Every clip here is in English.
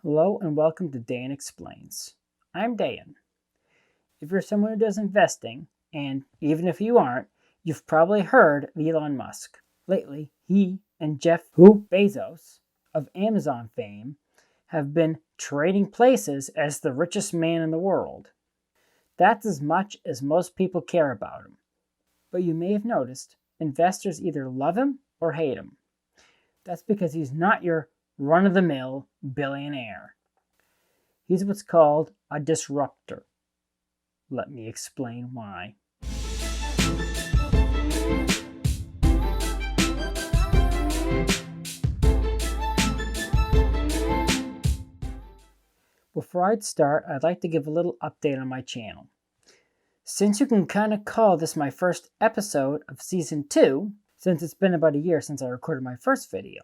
Hello and welcome to Dan Explains. I'm Dan. If you're someone who does investing, and even if you aren't, you've probably heard of Elon Musk. Lately, he and Jeff Bezos of Amazon fame have been trading places as the richest man in the world. That's as much as most people care about him. But you may have noticed investors either love him or hate him. That's because he's not your run-of-the-mill billionaire. He's what's called a disruptor. Let me explain why. Before I'd start, I'd like to give a little update on my channel. Since you can kind of call this my first episode of Season 2, since it's been about a year since I recorded my first video,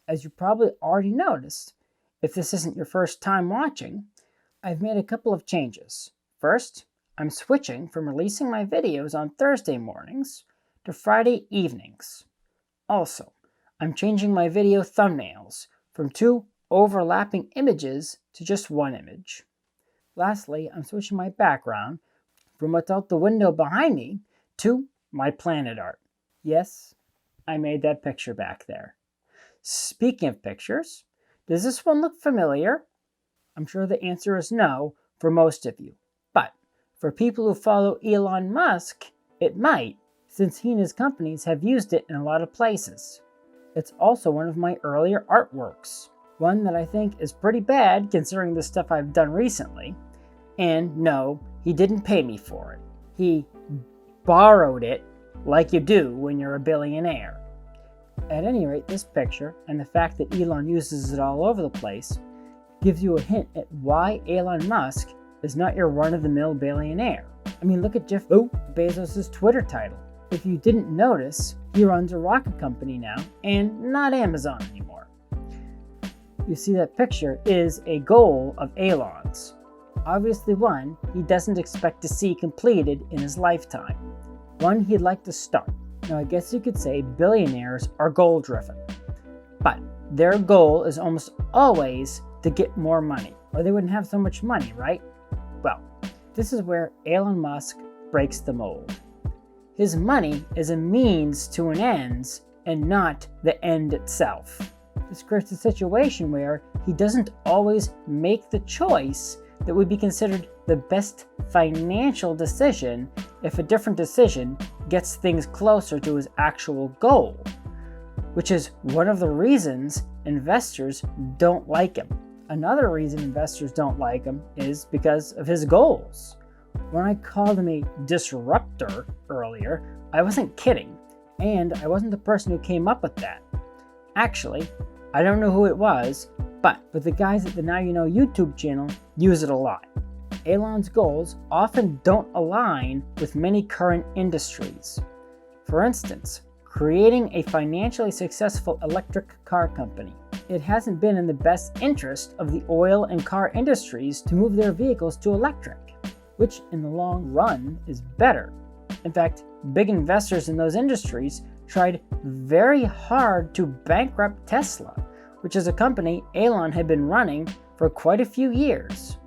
as you probably already noticed, if this isn't your first time watching, I've made a couple of changes. First, I'm switching from releasing my videos on Thursday mornings to Friday evenings. Also, I'm changing my video thumbnails from 2 overlapping images to just 1 image. Lastly, I'm switching my background from what's out the window behind me to my planet art. Yes, I made that picture back there. Speaking of pictures, does this one look familiar? I'm sure the answer is no for most of you. But for people who follow Elon Musk, it might, since he and his companies have used it in a lot of places. It's also one of my earlier artworks. One that I think is pretty bad considering the stuff I've done recently. And no, he didn't pay me for it. He borrowed it like you do when you're a billionaire. At any rate, this picture, and the fact that Elon uses it all over the place, gives you a hint at why Elon Musk is not your run-of-the-mill billionaire. I mean, look at Jeff Bezos' Twitter title. If you didn't notice, he runs a rocket company now, and not Amazon anymore. You see, that picture is a goal of Elon's. Obviously one he doesn't expect to see completed in his lifetime. One he'd like to start. Now, I guess you could say billionaires are goal-driven, but their goal is almost always to get more money, or they wouldn't have so much money, right? Well, this is where Elon Musk breaks the mold. His money is a means to an end and not the end itself. This creates a situation where he doesn't always make the choice that would be considered the best financial decision if a different decision gets things closer to his actual goal, which is one of the reasons investors don't like him. Another reason investors don't like him is because of his goals. When I called him a disruptor earlier, I wasn't kidding, and I wasn't the person who came up with that. Actually, I don't know who it was, but the guys at the Now You Know YouTube channel use it a lot. Elon's goals often don't align with many current industries. For instance, creating a financially successful electric car company. It hasn't been in the best interest of the oil and car industries to move their vehicles to electric, which in the long run is better. In fact, big investors in those industries tried very hard to bankrupt Tesla, which is a company Elon had been running for quite a few years.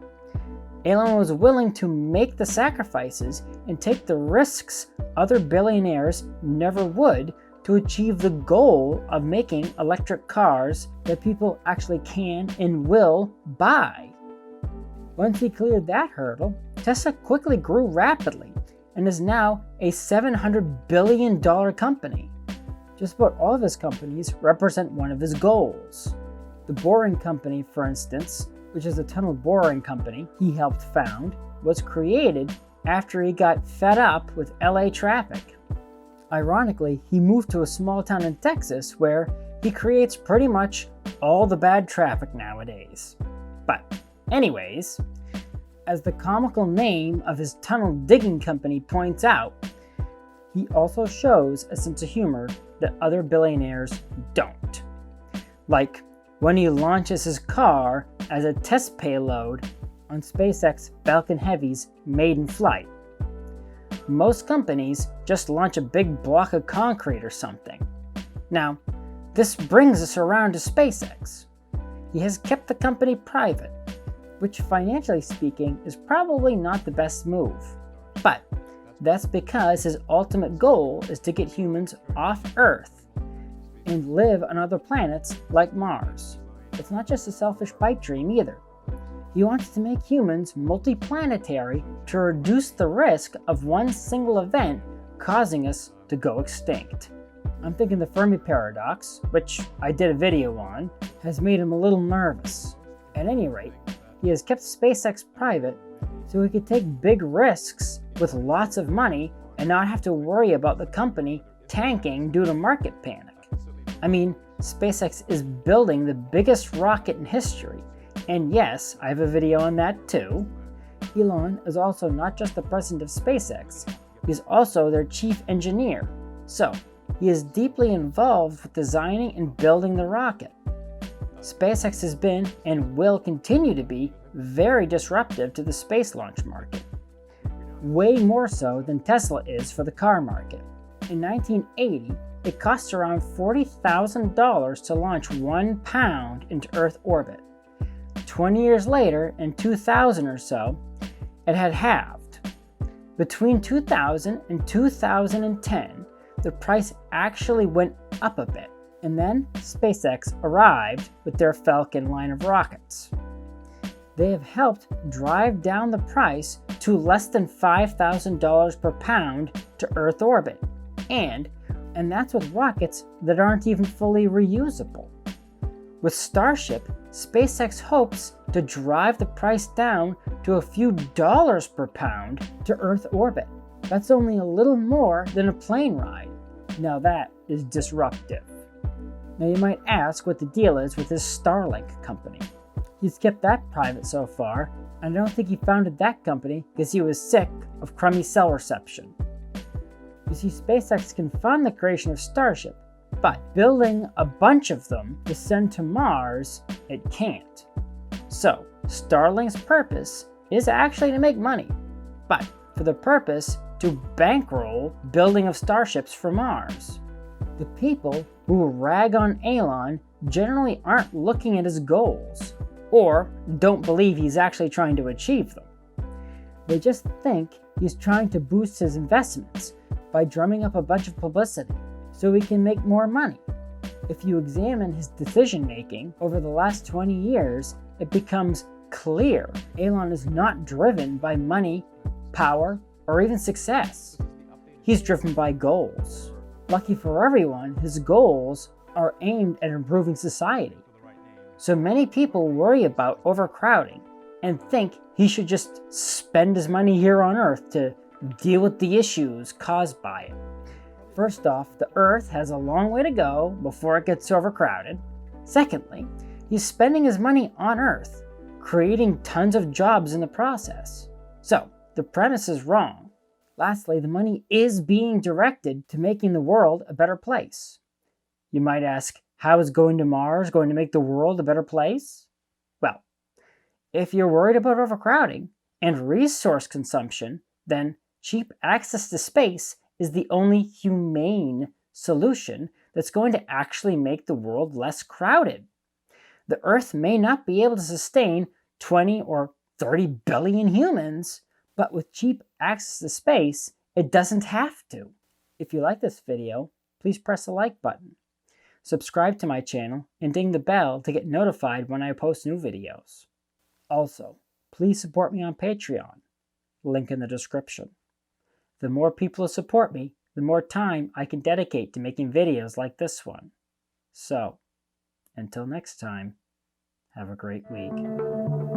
Elon was willing to make the sacrifices and take the risks other billionaires never would to achieve the goal of making electric cars that people actually can and will buy. Once he cleared that hurdle, Tesla quickly grew rapidly and is now a $700 billion company. Just about all of his companies represent one of his goals. The Boring Company, for instance, which is a tunnel boring company he helped found, was created after he got fed up with LA traffic. Ironically, he moved to a small town in Texas where he creates pretty much all the bad traffic nowadays. But anyways, as the comical name of his tunnel digging company points out, he also shows a sense of humor that other billionaires don't. Like when he launches his car as a test payload on SpaceX Falcon Heavy's maiden flight. Most companies just launch a big block of concrete or something. Now, this brings us around to SpaceX. he has kept the company private, which financially speaking is probably not the best move. But that's because his ultimate goal is to get humans off Earth and live on other planets like Mars. It's not just a selfish pipe dream either. He wants to make humans multiplanetary to reduce the risk of one single event causing us to go extinct. I'm thinking the Fermi paradox, which I did a video on, has made him a little nervous. At any rate, he has kept SpaceX private so he could take big risks with lots of money and not have to worry about the company tanking due to market panic. I mean, SpaceX is building the biggest rocket in history, and yes, I have a video on that too. Elon is also not just the president of SpaceX, he's also their chief engineer, so he is deeply involved with designing and building the rocket. SpaceX has been, and will continue to be, very disruptive to the space launch market. Way more so than Tesla is for the car market. In 1980, it cost around $40,000 to launch 1 pound into Earth orbit. 20 years later, in 2000 or so, it had halved. Between 2000 and 2010, the price actually went up a bit, and then SpaceX arrived with their Falcon line of rockets. They have helped drive down the price to less than $5,000 per pound to Earth orbit, and that's with rockets that aren't even fully reusable. With Starship, SpaceX hopes to drive the price down to a few dollars per pound to Earth orbit. That's only a little more than a plane ride. Now that is disruptive. Now you might ask what the deal is with his Starlink company. He's kept that private so far, and I don't think he founded that company because he was sick of crummy cell reception. You see, SpaceX can fund the creation of Starship, but building a bunch of them to send to Mars, it can't. So, Starlink's purpose is actually to make money, but for the purpose to bankroll building of starships for Mars. The people who rag on Elon generally aren't looking at his goals, or don't believe he's actually trying to achieve them. They just think he's trying to boost his investments by drumming up a bunch of publicity so he can make more money. If you examine his decision-making over the last 20 years, it becomes clear Elon is not driven by money, power, or even success. He's driven by goals. Lucky for everyone, his goals are aimed at improving society. So many people worry about overcrowding and think he should just spend his money here on Earth to deal with the issues caused by it. First off, the Earth has a long way to go before it gets overcrowded. Secondly, he's spending his money on Earth, creating tons of jobs in the process. So, the premise is wrong. Lastly, the money is being directed to making the world a better place. You might ask, how is going to Mars going to make the world a better place? Well, if you're worried about overcrowding and resource consumption, then cheap access to space is the only humane solution that's going to actually make the world less crowded. The Earth may not be able to sustain 20 or 30 billion humans, but with cheap access to space, it doesn't have to. If you like this video, please press the like button. Subscribe to my channel and ding the bell to get notified when I post new videos. Also, please support me on Patreon. Link in the description. The more people who support me, the more time I can dedicate to making videos like this one. So, until next time, have a great week.